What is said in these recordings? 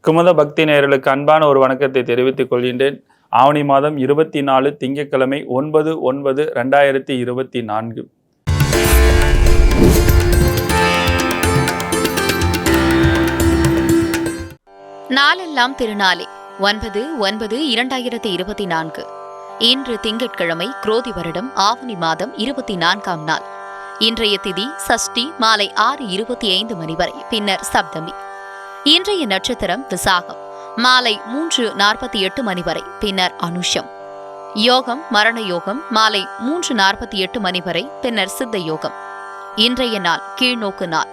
குமுத பக்தி நேயர்களுக்கு அன்பான ஒரு வணக்கத்தை தெரிவித்துக் கொள்கின்றேன். ஆவணி மாதம் 24 திங்கட்கிழமை 9/9/2024. நாளெல்லாம் திருநாளே 9/9/2024. இன்று திங்கட்கிழமை குரோதி வருடம் ஆவணி மாதம் 24ஆம் நாள். இன்றைய திதி சஷ்டி மாலை 6:25 மணி வரை, பின்னர் சப்தமி. இன்றைய நட்சத்திரம் விசாகம் மாலை 3:48 மணி வரை, பின்னர் அனுஷம். யோகம் மரண யோகம் மாலை 3:48 மணி வரை, பின்னர் சித்த யோகம். இன்றைய நாள் கீழ்நோக்கு நாள்.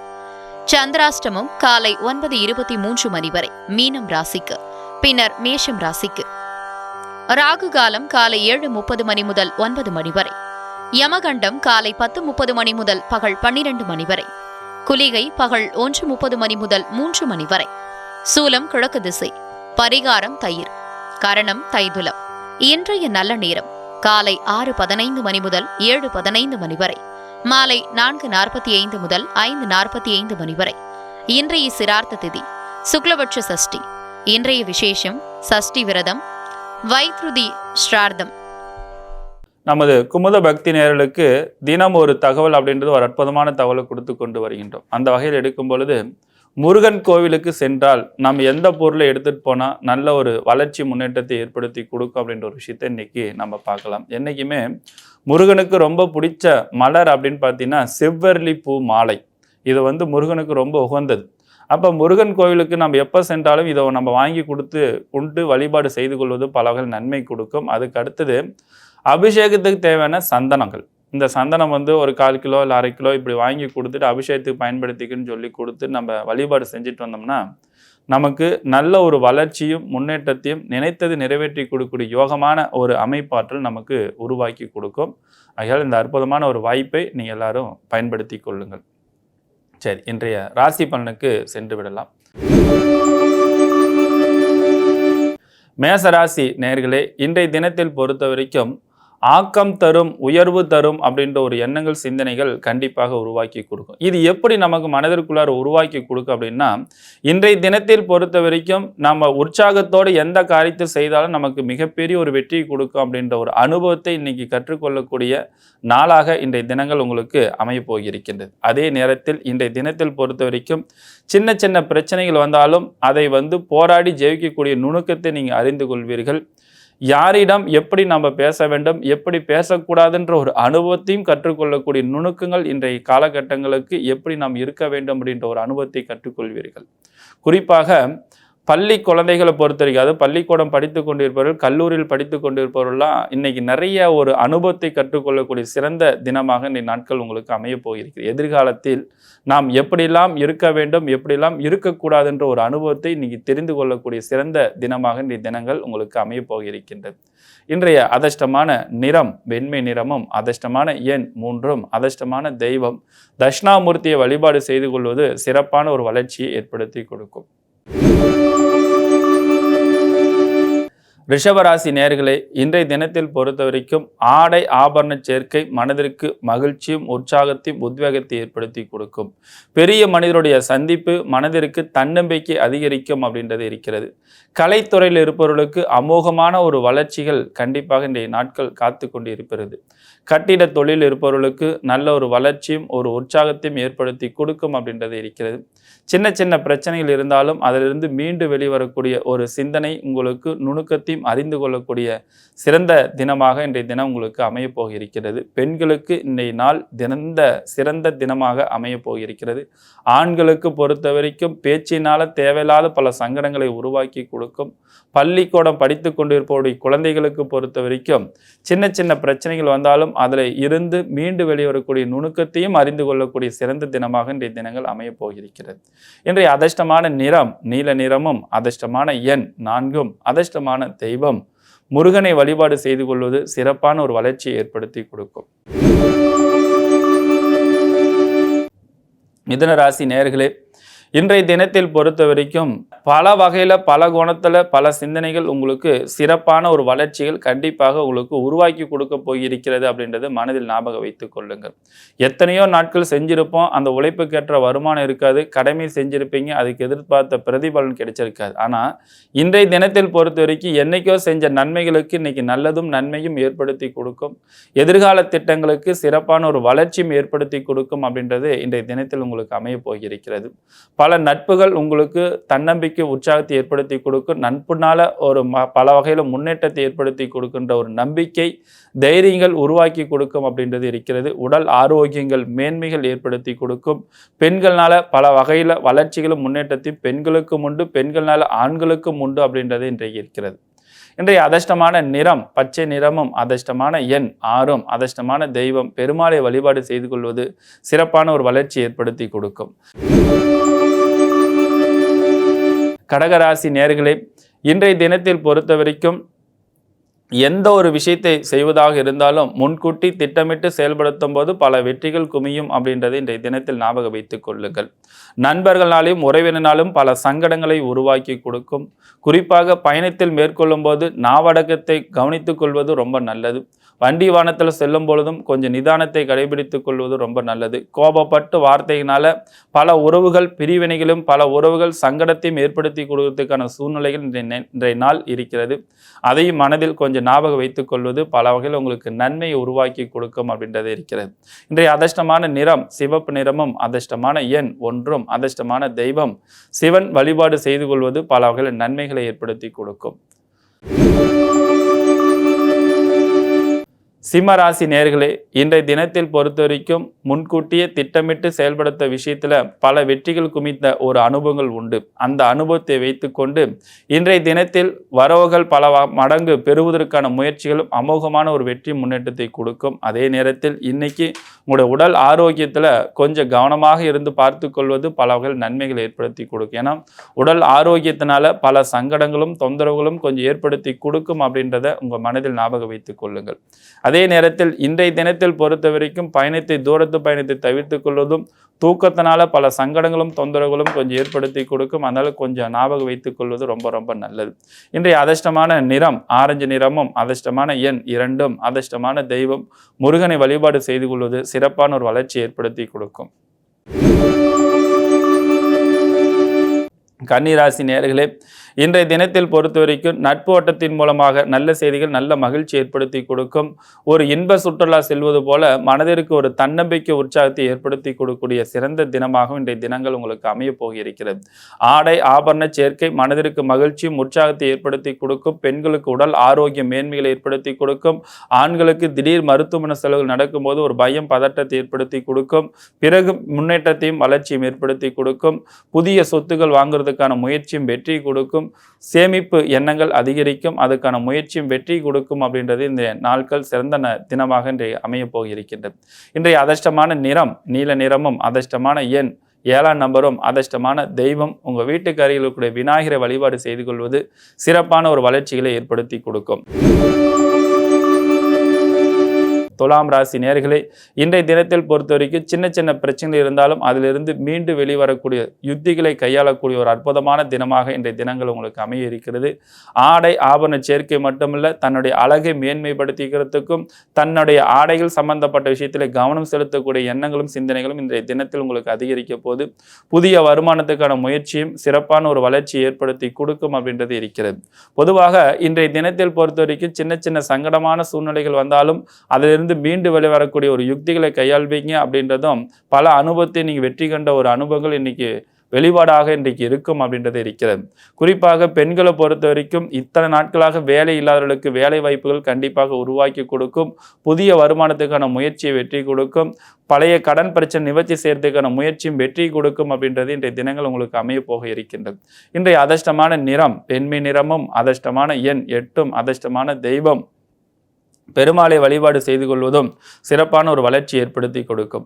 சந்திராஷ்டமம் காலை 9:23 மணி வரை மீனம் ராசிக்கு, பின்னர் மேஷம் ராசிக்கு. ராகு காலம் காலை 7:30 மணி முதல் 9 மணி வரை. யமகண்டம் காலை 10:30 மணி முதல் பகல் 12 மணி வரை. குளிகை பகல் 1:30 மணி முதல் 3 மணி வரை. சூலம் கிழக்கு திசை. பரிகாரம் தயிர். கரணம் தைதுலம். இன்றைய நல்ல நேரம் காலை 6:15 மணி முதல் 7:15 மணி வரை, மாலை 4:45 முதல் 5:45 மணி வரை. இன்றைய சிரார்த்த திதி சுக்லபட்ச சஷ்டி. இன்றைய விசேஷம் சஷ்டி விரதம், வைத்ருதி ஸ்ரார்த்தம். நமது குமுத பக்தி நேயர்களுக்கு தினம் ஒரு தகவல் அப்படின்றது ஒரு அற்புதமான தகவலை கொடுத்து கொண்டு வருகின்றோம். அந்த வகையில் எடுக்கும் பொழுது, முருகன் கோவிலுக்கு சென்றால் நம்ம எந்த பொருளை எடுத்துட்டு போனால் நல்ல ஒரு வளர்ச்சி முன்னேற்றத்தை ஏற்படுத்தி கொடுக்கும் அப்படின்ற ஒரு விஷயத்தை இன்னைக்கு நம்ம பார்க்கலாம். என்றைக்குமே முருகனுக்கு ரொம்ப பிடிச்ச மலர் அப்படின்னு பார்த்தீங்கன்னா செவ்வரளி பூ மாலை. இது முருகனுக்கு ரொம்ப உகந்தது. அப்போ முருகன் கோவிலுக்கு நம்ம எப்போ சென்றாலும் இதை நம்ம வாங்கி கொண்டு வழிபாடு செய்து கொள்வது பல வகை நன்மை கொடுக்கும். அதுக்கு அடுத்தது அபிஷேகத்துக்கு தேவையான சந்தனங்கள். இந்த சந்தனம் ஒரு 1/4 கிலோ இல்லை 1/2 கிலோ இப்படி வாங்கி கொடுத்துட்டு அபிஷேகத்துக்கு பயன்படுத்திக்குன்னு சொல்லி கொடுத்து நம்ம வழிபாடு செஞ்சுட்டு வந்தோம்னா நமக்கு நல்ல ஒரு வளர்ச்சியும் முன்னேற்றத்தையும் நினைத்தது நிறைவேற்றி கொடுக்கக்கூடிய யோகமான ஒரு அமைப்பாற்றல் நமக்கு உருவாக்கி கொடுக்கும். ஆகையால் இந்த அற்புதமான ஒரு வாய்ப்பை நீங்கள் எல்லாரும் பயன்படுத்தி கொள்ளுங்கள். சரி, இன்றைய ராசி பலனுக்கு சென்று விடலாம். மேசராசி நேயர்களே, இன்றைய தினத்தில் பொறுத்த வரைக்கும் ஆக்கம் தரும், உயர்வு தரும் அப்படின்ற ஒரு எண்ணங்கள் சிந்தனைகள் கண்டிப்பாக உருவாக்கி கொடுக்கும். இது எப்படி நமக்கு மனதிற்குள்ளார உருவாக்கி கொடுக்கும் அப்படின்னா, இன்றைய தினத்தில் பொறுத்த வரைக்கும் நம்ம உற்சாகத்தோடு எந்த காரியத்தை செய்தாலும் நமக்கு மிகப்பெரிய ஒரு வெற்றியை கொடுக்கும் அப்படின்ற ஒரு அனுபவத்தை இன்னைக்கு கற்றுக்கொள்ளக்கூடிய நாளாக இன்றைய தினங்கள் உங்களுக்கு அமைய போகிருக்கின்றது. அதே நேரத்தில் இன்றைய தினத்தில் பொறுத்த வரைக்கும் சின்ன சின்ன பிரச்சனைகள் வந்தாலும் அதை போராடி ஜெயிக்கக்கூடிய நுணுக்கத்தை நீங்கள் அறிந்து கொள்வீர்கள். யாரிடம் எப்படி நம்ம பேச வேண்டும், எப்படி பேசக்கூடாதுன்ற ஒரு அனுபவத்தையும் கற்றுக்கொள்ளக்கூடிய நுணுக்கங்கள் இன்றைய காலகட்டங்களுக்கு எப்படி நாம் இருக்க வேண்டும் அப்படின்ற ஒரு அனுபவத்தை கற்றுக்கொள்வீர்கள். குறிப்பாக பள்ளி குழந்தைகளை பொறுத்த வரைக்கும், அதாவது பள்ளிக்கூடம் படித்து கொண்டிருப்பவர்கள், கல்லூரியில் படித்து கொண்டிருப்பவர்கள்லாம் இன்னைக்கு நிறைய ஒரு அனுபவத்தை கற்றுக்கொள்ளக்கூடிய சிறந்த தினமாக இந்த நாட்கள் உங்களுக்கு அமைய போகிறது. எதிர்காலத்தில் நாம் எப்படிலாம் இருக்க வேண்டும், எப்படிலாம் இருக்கக்கூடாதுன்ற ஒரு அனுபவத்தை இன்னைக்கு தெரிந்து கொள்ளக்கூடிய சிறந்த தினமாக இந்த தினங்கள் உங்களுக்கு அமைய போகிருக்கின்றது. இன்றைய அதிர்ஷ்டமான நிறம் வெண்மை நிறமும், அதிர்ஷ்டமான எண் 3ம், அதிர்ஷ்டமான தெய்வம் தட்சிணாமூர்த்தியை வழிபாடு செய்து கொள்வது சிறப்பான ஒரு வளர்ச்சியை ஏற்படுத்தி கொடுக்கும். ரிஷபராசி நேயர்களே, இன்றைய தினத்தில் பொறுத்த வரைக்கும் ஆடை ஆபரண சேர்க்கை மனதிற்கு மகிழ்ச்சியும் உற்சாகத்தையும் உத்வேகத்தை ஏற்படுத்தி கொடுக்கும். பெரிய மனிதருடைய சந்திப்பு மனதிற்கு தன்னம்பிக்கை அதிகரிக்கும் அப்படின்றது இருக்கிறது. கலைத்துறையில் இருப்பவர்களுக்கு அமோகமான ஒரு வளர்ச்சிகள் கண்டிப்பாக இன்றைய நாட்கள் காத்து கொண்டு இருக்கிறது. கட்டிட தொழில் இருப்பவர்களுக்கு நல்ல ஒரு வளர்ச்சியும் ஒரு உற்சாகத்தையும் ஏற்படுத்தி கொடுக்கும் அப்படின்றது இருக்கிறது. சின்ன சின்ன பிரச்சனைகள் இருந்தாலும் அதிலிருந்து மீண்டு வெளிவரக்கூடிய ஒரு சிந்தனை உங்களுக்கு நுணுக்கத்தையும் அறிந்து கொள்ளக்கூடிய சிறந்த தினமாக இன்றைய தினம் உங்களுக்கு அமைய போகிறது. பெண்களுக்கு இன்றைய நாள் சிறந்த தினமாக அமைய போகிறது. ஆண்களுக்கு பொறுத்த வரைக்கும் பேச்சினால தேவையில்லாத பல சங்கடங்களை உருவாக்கி கொடுக்கும். பள்ளிக்கூடம் படித்து கொண்டிருப்பவருடைய குழந்தைகளுக்கு பொறுத்த வரைக்கும் சின்ன சின்ன பிரச்சனைகள் வந்தாலும் அதில் இருந்து மீண்டு வெளிவரக்கூடிய நுணுக்கத்தையும் அறிந்து கொள்ளக்கூடிய சிறந்த தினமாக இன்றைய தினங்கள் அமைய போகிறது. இன்றைய அதிர்ஷ்டமான நிறம் நீல நிறமும், அதிர்ஷ்டமான எண் 4ம், அதிர்ஷ்டமான தெய்வம் முருகனை வழிபாடு செய்து கொள்வது சிறப்பான ஒரு வளர்ச்சியை ஏற்படுத்தி கொடுக்கும். மிதுன ராசி நேயர்களே, இன்றைய தினத்தில் பொறுத்த வரைக்கும் பல வகையில் பல கோணத்தில் பல சிந்தனைகள் உங்களுக்கு சிறப்பான ஒரு வளர்ச்சிகள் கண்டிப்பாக உங்களுக்கு உருவாக்கி கொடுக்க போயிருக்கிறது அப்படின்றது மனதில் ஞாபகம் வைத்துக் கொள்ளுங்கள். எத்தனையோ நாட்கள் செஞ்சிருப்போம், அந்த உழைப்புக்கேற்ற வருமானம் இருக்காது, கடமை செஞ்சிருப்பீங்க, அதுக்கு எதிர்பார்த்த பிரதிபலன் கிடைச்சிருக்காது. ஆனால் இன்றைய தினத்தில் பொறுத்த வரைக்கும் என்னைக்கோ செஞ்ச நன்மைகளுக்கு இன்னைக்கு நல்லதும் நன்மையும் ஏற்படுத்தி கொடுக்கும், எதிர்கால திட்டங்களுக்கு சிறப்பான ஒரு வளர்ச்சியும் ஏற்படுத்தி கொடுக்கும் அப்படின்றது இன்றைய தினத்தில் உங்களுக்கு அமைய போகிறது. பல நட்புகள் உங்களுக்கு தன்னம்பிக்கை உற்சாகத்தை ஏற்படுத்தி கொடுக்கும், நட்புனால ஒரு பல வகையில் முன்னேற்றத்தை ஏற்படுத்தி கொடுக்கின்ற ஒரு நம்பிக்கை தைரியங்கள் உருவாக்கி கொடுக்கும் அப்படின்றது இருக்கிறது. உடல் ஆரோக்கியங்கள் மேன்மைகள் ஏற்படுத்தி கொடுக்கும், பெண்கள்னால பல வகையில் வளர்ச்சிகளும் முன்னேற்றத்தையும் பெண்களுக்கும் உண்டு, பெண்கள்னால ஆண்களுக்கும் உண்டு அப்படின்றது இன்றைக்கு இருக்கிறது. இன்றைய அதிர்ஷ்டமான நிறம் பச்சை நிறமும், அதிர்ஷ்டமான எண் 6, அதிர்ஷ்டமான தெய்வம் பெருமாளை வழிபாடு செய்து கொள்வது சிறப்பான ஒரு வளர்ச்சி ஏற்படுத்தி கொடுக்கும். கடகராசி நேயர்களே, இன்றைய தினத்தில் பொறுத்த வரைக்கும் எந்த ஒரு விஷயத்தை செய்வதாக இருந்தாலும் முன்கூட்டி திட்டமிட்டு செயல்படுத்தும் போது பல வெற்றிகள் குமியும் அப்படின்றதை இன்றைய தினத்தில் ஞாபகம் வைத்துக் கொள்ளுங்கள். நண்பர்களாலும் உறவினராலும் பல சங்கடங்களை உருவாக்கி கொடுக்கும். குறிப்பாக பயணத்தில் மேற்கொள்ளும் போது நாவடக்கத்தை கவனித்துக் கொள்வது ரொம்ப நல்லது. வண்டி வாகனத்தில் செல்லும் பொழுதும் கொஞ்சம் நிதானத்தை கடைபிடித்துக் கொள்வது ரொம்ப நல்லது. கோபப்பட்டு வார்த்தையினால பல உறவுகள் பிரிவினைகளும் பல உறவுகள் சங்கடத்தையும் ஏற்படுத்தி கொடுக்கறதுக்கான சூழ்நிலைகள் இன்றைய நாள் இருக்கிறது. அதையும் மனதில் கொஞ்சம் ஞாபகம் வைத்துக் கொள்வது பல வகையில் உங்களுக்கு நன்மையை உருவாக்கி கொடுக்கும் அப்படின்றது இருக்கிறது. இன்றைய அதிர்ஷ்டமான நிறம் சிவப்பு நிறமும், அதிர்ஷ்டமான எண் 1, அதிர்ஷ்டமான தெய்வம் சிவன் வழிபாடு செய்து கொள்வது பல வகையில் நன்மைகளை ஏற்படுத்தி கொடுக்கும். சிம்மராசி நேயர்களே, இன்றைய தினத்தில் பொறுத்த வரைக்கும் முன்கூட்டியே திட்டமிட்டு செயல்படுத்த விஷயத்தில் பல வெற்றிகள் குமித்த ஒரு அனுபவங்கள் உண்டு. அந்த அனுபவத்தை வைத்துக்கொண்டு இன்றைய தினத்தில் வரவுகள் பல மடங்கு பெறுவதற்கான முயற்சிகளும் அமோகமான ஒரு வெற்றி முன்னேற்றத்தை கொடுக்கும். அதே நேரத்தில் இன்னைக்கு உங்களுடைய உடல் ஆரோக்கியத்தில் கொஞ்சம் கவனமாக இருந்து பார்த்து கொள்வது பல வகையில் நன்மைகள் ஏற்படுத்தி கொடுக்கும். ஏன்னா உடல் ஆரோக்கியத்தினால பல சங்கடங்களும் தொந்தரவுகளும் கொஞ்சம் ஏற்படுத்தி கொடுக்கும் அப்படின்றத உங்கள் மனதில் ஞாபகம் வைத்துக் கொள்ளுங்கள். அதே நேரத்தில் இன்றைய தினத்தில் பொறுத்த வரைக்கும் தூரத்து பயணத்தை தவிர்த்துக் கொள்வதும் தூக்கத்தினால பல சங்கடங்களும் தொந்தரவுகளும் கொஞ்சம் ஏற்படுத்தி கொடுக்கும். அதனால கொஞ்சம் ஞாபகம் வைத்துக் கொள்வது ரொம்ப ரொம்ப நல்லது. இன்றைய அதிர்ஷ்டமான நிறம் ஆரஞ்சு நிறமும், அதிர்ஷ்டமான எண் 2, அதிர்ஷ்டமான தெய்வம் முருகனை வழிபாடு செய்து கொள்வது சிறப்பான ஒரு வளர்ச்சி ஏற்படுத்தி கொடுக்கும். கன்னிராசி நேயர்களே, இன்றைய தினத்தில் பொறுத்த வரைக்கும் நட்பு வட்டத்தின் மூலமாக நல்ல செய்திகள் நல்ல மகிழ்ச்சி ஏற்படுத்தி கொடுக்கும். ஒரு இன்ப சுற்றுலா செல்வது போல மனதிற்கு ஒரு தன்னம்பிக்கை உற்சாகத்தை ஏற்படுத்தி கொடுக்கக்கூடிய சிறந்த தினமாக இன்றைய தினங்கள் உங்களுக்கு அமைய போகிறது. ஆடை ஆபரண சேர்க்கை மனதிற்கு மகிழ்ச்சியும் உற்சாகத்தை ஏற்படுத்தி கொடுக்கும். பெண்களுக்கு உடல் ஆரோக்கிய மேன்மைகளை ஏற்படுத்தி கொடுக்கும். ஆண்களுக்கு திடீர் மருத்துவமனை செலவுகள் நடக்கும்போது ஒரு பயம் பதட்டத்தை ஏற்படுத்தி கொடுக்கும். பிறகு முன்னேற்றத்தையும் வளர்ச்சியும் ஏற்படுத்தி கொடுக்கும். புதிய சொத்துக்கள் வாங்குறதுக்கான முயற்சியும் வெற்றி கொடுக்கும். சேமிப்பு எண்ணங்கள் அதிகரிக்கும். அதுக்கான முயற்சியும் வெற்றி கொடுக்கும் அப்படின்றது இந்த நாட்கள் சிறந்த தினமாக இன்றைய அமைய போகிருக்கின்றது. இன்றைய அதிர்ஷ்டமான நிறம் நீல நிறமும், அதிர்ஷ்டமான எண் 7 நம்பரும், அதிர்ஷ்டமான தெய்வம் உங்கள் வீட்டுக்கு அருகில் இருக்கக்கூடிய விநாயகரை வழிபாடு செய்து கொள்வது சிறப்பான ஒரு வளர்ச்சிகளை ஏற்படுத்தி கொடுக்கும். துலாம் ராசி நேயர்களே, இன்றைய தினத்தில் பொறுத்த வரைக்கும் சின்ன சின்ன பிரச்சனைகள் இருந்தாலும் அதிலிருந்து மீண்டு வெளிவரக்கூடிய யுத்திகளை கையாளக்கூடிய ஒரு அற்புதமான தினமாக இன்றைய தினங்கள் உங்களுக்கு அமைய இருக்கிறது. ஆடை ஆபரண சேர்க்கை மட்டுமல்ல, தன்னுடைய அழகை மேன்மைப்படுத்திக்கிறதுக்கும் தன்னுடைய ஆடைகள் சம்பந்தப்பட்ட விஷயத்தில் கவனம் செலுத்தக்கூடிய எண்ணங்களும் சிந்தனைகளும் இன்றைய தினத்தில் உங்களுக்கு அதிகரிக்க போது புதிய வருமானத்துக்கான முயற்சியும் சிறப்பான ஒரு வளர்ச்சியை ஏற்படுத்தி கொடுக்கும் அப்படின்றது இருக்கிறது. பொதுவாக இன்றைய தினத்தில் பொறுத்த வரைக்கும் சின்ன சின்ன சங்கடமான சூழ்நிலைகள் வந்தாலும் அதிலிருந்து மீண்டு வெளிவரக்கூடிய ஒரு யுக்திகளை கையாள்வீங்க அப்படின்றதும் பல அனுபவத்தை நீங்கள் வெற்றி கண்ட ஒரு அனுபவங்கள் இன்னைக்கு வெளிப்பாடாக இன்றைக்கு இருக்கும் அப்படின்றது இருக்கிறது. குறிப்பாக பெண்களை பொறுத்த வரைக்கும் இத்தனை நாட்களாக வேலை இல்லாதவர்களுக்கு வேலை வாய்ப்புகள் கண்டிப்பாக உருவாக்கி கொடுக்கும். புதிய வருமானத்துக்கான முயற்சியை வெற்றி கொடுக்கும். பழைய கடன் பிரச்சனை நிவர்த்தி செய்யறதுக்கான முயற்சியும் வெற்றி கொடுக்கும் அப்படின்றது இன்றைய தினங்கள் உங்களுக்கு அமைய போக இருக்கின்றது. இன்றைய அதிர்ஷ்டமான நிறம் வெண்மை நிறமும், அதிர்ஷ்டமான எண் 8, அதிர்ஷ்டமான தெய்வம் பெருமாளை வழிபாடு செய்து கொள்வதும் சிறப்பான ஒரு வளர்ச்சி ஏற்படுத்தி கொடுக்கும்.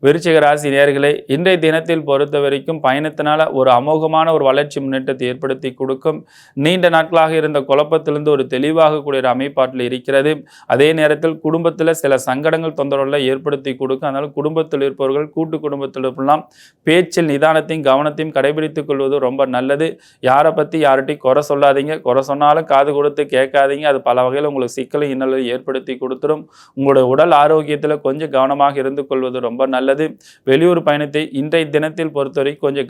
விருச்சிக ராசி நேயர்களே, இன்றைய தினத்தில் பொறுத்த வரைக்கும் பயணத்தினால ஒரு அமோகமான ஒரு வளர்ச்சி முன்னேற்றத்தை ஏற்படுத்தி கொடுக்கும். நீண்ட நாட்களாக இருந்த குழப்பத்திலிருந்து ஒரு தெளிவாகக்கூடிய ஒரு அமைப்பாட்டில் இருக்கிறது. அதே நேரத்தில் குடும்பத்தில் சில சங்கடங்கள் தொந்தரவுகளை ஏற்படுத்தி கொடுக்கும். அதனால் குடும்பத்தில் இருப்பவர்கள் கூட்டு குடும்பத்தில் இருப்பெல்லாம் பேச்சில் நிதானத்தையும் கவனத்தையும் கடைபிடித்துக் கொள்வது ரொம்ப நல்லது. யாரை பற்றி யார்கிட்டையும் குறை சொல்லாதீங்க. குறை சொன்னாலும் காது கொடுத்து கேட்காதீங்க. அது பல வகையில் உங்களுக்கு சிக்கலை இன்னலை ஏற்படுத்தி கொடுத்துரும். உங்களுடைய உடல் ஆரோக்கியத்தில் கொஞ்சம் கவனமாக இருந்து கொள்வது ரொம்ப நல்லது. வெளியூர் பயணத்தை இன்றைய தினத்தில் பொறுத்தவரை கொஞ்சம்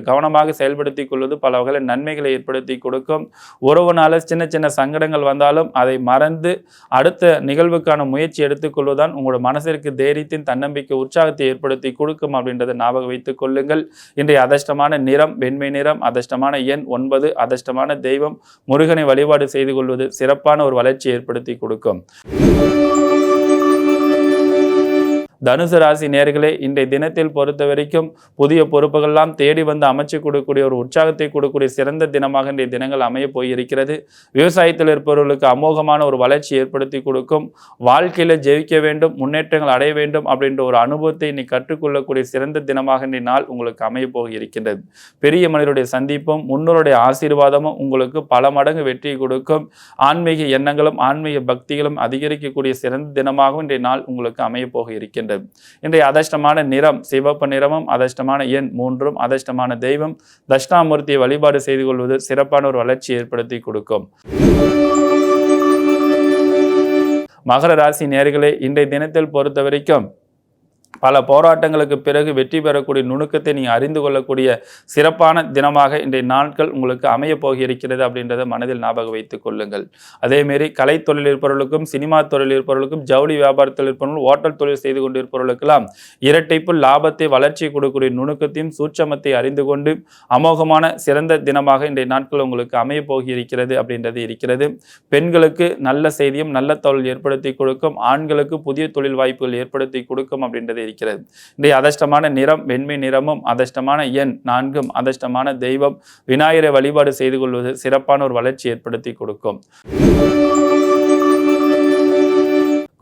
கவனமாக செயல்படுத்திக் கொள்வது பல வகையில் நன்மைகளை ஏற்படுத்தி கொடுக்கும். உறவுனால சின்ன சின்ன சங்கடங்கள் வந்தாலும் அதை மறந்து அடுத்த நிகழ்வுக்கான முயற்சி எடுத்துக்கொள்வதுதான் உங்களோட மனசிற்கு தைரியத்தின் தன்னம்பிக்கை உற்சாகத்தை ஏற்படுத்தி கொடுக்கும் அப்படின்றத ஞாபகம் வைத்துக் கொள்ளுங்கள். இன்றைய அதிர்ஷ்டமான நிறம் வெண்மை நிறம், அதிர்ஷ்டமான எண் 9, அதிர்ஷ்டமான தெய்வம் முருகனை வழிபாடு செய்து கொள்வது சிறப்பான ஒரு வளர்ச்சி ஏற்படுத்தி கொடுக்கும். தனுசு ராசி நேயர்களே, இன்றைய தினத்தில் பொறுத்த வரைக்கும் புதிய பொறுப்புகள்லாம் தேடி வந்து அமைச்சு கொடுக்கக்கூடிய ஒரு உற்சாகத்தை கொடுக்கக்கூடிய சிறந்த தினமாக இன்றைய தினங்கள் அமைய போயிருக்கிறது. விவசாயத்தில் இருப்பவர்களுக்கு அமோகமான ஒரு வளர்ச்சி ஏற்படுத்தி கொடுக்கும். வாழ்க்கையில் ஜெயிக்க வேண்டும், முன்னேற்றங்கள் அடைய வேண்டும் அப்படின்ற ஒரு அனுபவத்தை இன்னைக்கு கற்றுக்கொள்ளக்கூடிய சிறந்த தினமாக இன்றைய நாள் உங்களுக்கு அமைய போயிருக்கின்றது. பெரிய மனிதருடைய சந்திப்பும் முன்னோருடைய ஆசீர்வாதமும் உங்களுக்கு பல மடங்கு வெற்றி கொடுக்கும். ஆன்மீக எண்ணங்களும் ஆன்மீக பக்திகளும் அதிகரிக்கக்கூடிய சிறந்த தினமாகவும் இன்றைய நாள் உங்களுக்கு அமைய போக இருக்கின்றது. இன்றைய அதிர்ஷ்டமான நிறம் சிவப்பு நிறமும், அதிர்ஷ்டமான எண் 3, அதிர்ஷ்டமான தெய்வம் தட்சிணாமூர்த்தியை வழிபாடு செய்து கொள்வது சிறப்பான ஒரு வளர்ச்சி ஏற்படுத்தி கொடுக்கும். மகர ராசி நேயர்களே, இன்றைய தினத்தில் பொறுத்த வரைக்கும் பல போராட்டங்களுக்கு பிறகு வெற்றி பெறக்கூடிய நுணுக்கத்தை நீங்கள் அறிந்து கொள்ளக்கூடிய சிறப்பான தினமாக இன்றைய நாட்கள் உங்களுக்கு அமைய போகிறது அப்படின்றத மனதில் ஞாபகம் வைத்துக் கொள்ளுங்கள். அதேமாரி கலைத்தொழில் இருப்பவர்களுக்கும், சினிமா தொழில் இருப்பவர்களுக்கும், ஜவுளி வியாபாரத்தில் இருப்பவர்களும், ஓட்டல் தொழில் செய்து கொண்டிருப்பவர்களுக்கெல்லாம் இரட்டைப்பு லாபத்தை வளர்ச்சி கொடுக்கக்கூடிய நுணுக்கத்தையும் சூட்சமத்தை அறிந்து கொண்டு அமோகமான சிறந்த தினமாக இன்றைய நாட்கள் உங்களுக்கு அமைய போகிறது அப்படின்றது இருக்கிறது. பெண்களுக்கு நல்ல செய்தியும் நல்ல தொழில் ஏற்படுத்தி கொடுக்கும். ஆண்களுக்கு புதிய தொழில் வாய்ப்புகள் ஏற்படுத்தி கொடுக்கும் அப்படின்றது இருக்கிறது. இன்றைய அதிர்ஷ்டமான நிறம் வெண்மை நிறமும், அதிர்ஷ்டமான எண் 4, அதிர்ஷ்டமான தெய்வம் விநாயகரை வழிபாடு செய்து கொள்வது சிறப்பான ஒரு வளர்ச்சி ஏற்படுத்தி கொடுக்கும்.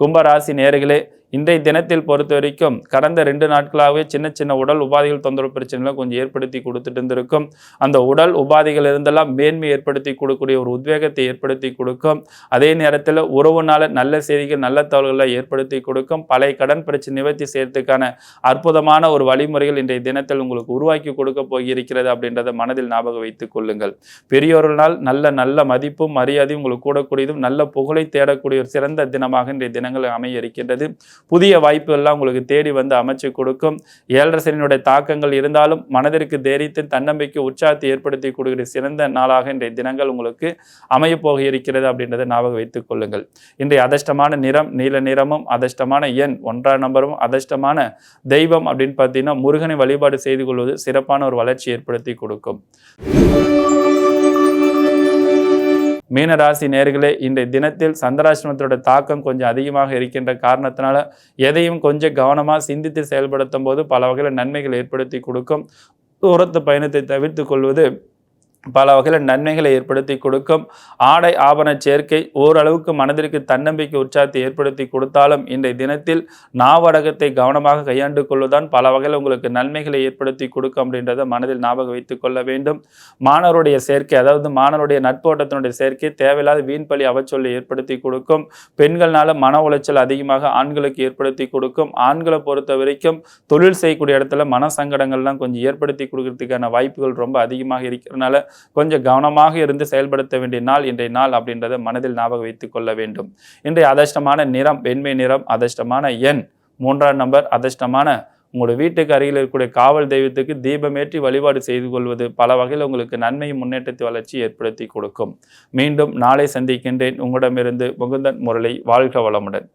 கும்பராசி நேயர்களே, இன்றைய தினத்தில் பொறுத்த வரைக்கும் கடந்த 2 நாட்களாகவே சின்ன சின்ன உடல் உபாதைகள் தொந்தரவு பிரச்சனைகளை கொஞ்சம் ஏற்படுத்தி கொடுத்துட்டு இருந்திருக்கும். அந்த உடல் உபாதைகள் இருந்தெல்லாம் மேன்மை ஏற்படுத்தி கொடுக்கக்கூடிய ஒரு உத்வேகத்தை ஏற்படுத்தி கொடுக்கும். அதே நேரத்தில் உறவுனால நல்ல செய்திகள் நல்ல தகவல்களை ஏற்படுத்தி கொடுக்கும். பழைய கடன் பிரச்சனை நிவர்த்தி செய்யறதுக்கான அற்புதமான ஒரு வழிமுறைகள் இன்றைய தினத்தில் உங்களுக்கு உருவாக்கி கொடுக்க போகிறது அப்படின்றத மனதில் ஞாபகம் வைத்துக் கொள்ளுங்கள். பெரியோர்களால் நல்ல மதிப்பும் மரியாதையும் உங்களுக்கு கூடக்கூடியதும் நல்ல புகழை தேடக்கூடிய ஒரு சிறந்த தினமாக இன்றைய தினங்கள் அமைய இருக்கின்றது. புதிய வாய்ப்புகள்லாம் உங்களுக்கு தேடி வந்து அமைச்சு கொடுக்கும். 7.5 சனியினுடைய தாக்கங்கள் இருந்தாலும் மனதிற்கு தைரியத்தின் தன்னம்பிக்கை உற்சாகத்தை ஏற்படுத்தி கொடுக்கிற சிறந்த நாளாக இன்றைய தினங்கள் உங்களுக்கு அமைய போக இருக்கிறது அப்படின்றத ஞாபகம் வைத்துக் கொள்ளுங்கள். இன்றைய அதிர்ஷ்டமான நிறம் நீல நிறமும், அதிர்ஷ்டமான எண் 1ஆம் நம்பரும், அதிர்ஷ்டமான தெய்வம் அப்படின்னு பார்த்தீங்கன்னா முருகனை வழிபாடு செய்து கொள்வது சிறப்பான ஒரு வளர்ச்சி ஏற்படுத்தி கொடுக்கும். மீனராசி நேயர்களே, இன்றைய தினத்தில் சந்திராஷ்டமத்தோட தாக்கம் கொஞ்சம் அதிகமாக இருக்கின்ற காரணத்தினால எதையும் கொஞ்சம் கவனமாக சிந்தித்து செயல்படுத்தும் போது பல வகையில் நன்மைகள் ஏற்படுத்தி கொடுக்கும். தூரத்து பயணத்தை தவிர்த்து கொள்வது பல வகையில் நன்மைகளை ஏற்படுத்தி கொடுக்கும். ஆடை ஆபரண சேர்க்கை ஓரளவுக்கு மனதிற்கு தன்னம்பிக்கை உற்சாகத்தை ஏற்படுத்தி கொடுத்தாலும் இன்றைய தினத்தில் நாவடகத்தை கவனமாக கையாண்டு கொள்வதுதான் பல வகையில் உங்களுக்கு நன்மைகளை ஏற்படுத்தி கொடுக்கும் அப்படின்றத மனதில் ஞாபகம் வைத்துக் கொள்ள வேண்டும். மாணவருடைய சேர்க்கை, அதாவது மாணவருடைய நட்போட்டத்தினுடைய சேர்க்கை தேவையில்லாத வீண்பலி அவச்சொல்லை ஏற்படுத்தி கொடுக்கும். பெண்கள்னால மன உளைச்சல் அதிகமாக ஆண்களுக்கு ஏற்படுத்தி கொடுக்கும். ஆண்களை பொறுத்த வரைக்கும் தொழில் செய்யக்கூடிய இடத்துல மன சங்கடங்கள்லாம் கொஞ்சம் ஏற்படுத்தி கொடுக்கறதுக்கான வாய்ப்புகள் ரொம்ப அதிகமாக இருக்கிறதுனால கொஞ்சம் கவனமாக இருந்து செயல்படுத்த வேண்டிய நாள் இன்றைய நாள் அப்படின்றத மனதில் ஞாபகம் வைத்துக் கொள்ள வேண்டும். இன்றைய அதிர்ஷ்டமான நிறம் வெண்மை நிறம், அதிர்ஷ்டமான எண் 3ஆம் நம்பர், அதிர்ஷ்டமான உங்களுடைய வீட்டுக்கு அருகில் இருக்கக்கூடிய காவல் தெய்வத்துக்கு தீபமேற்றி வழிபாடு செய்து கொள்வது பல வகையில் உங்களுக்கு நன்மையும் முன்னேற்றத்தை வளர்ச்சி ஏற்படுத்தி கொடுக்கும். மீண்டும் நாளை சந்திக்கின்றேன். உங்களிடமிருந்து முகுந்தன் முரளி. வாழ்க வளமுடன்.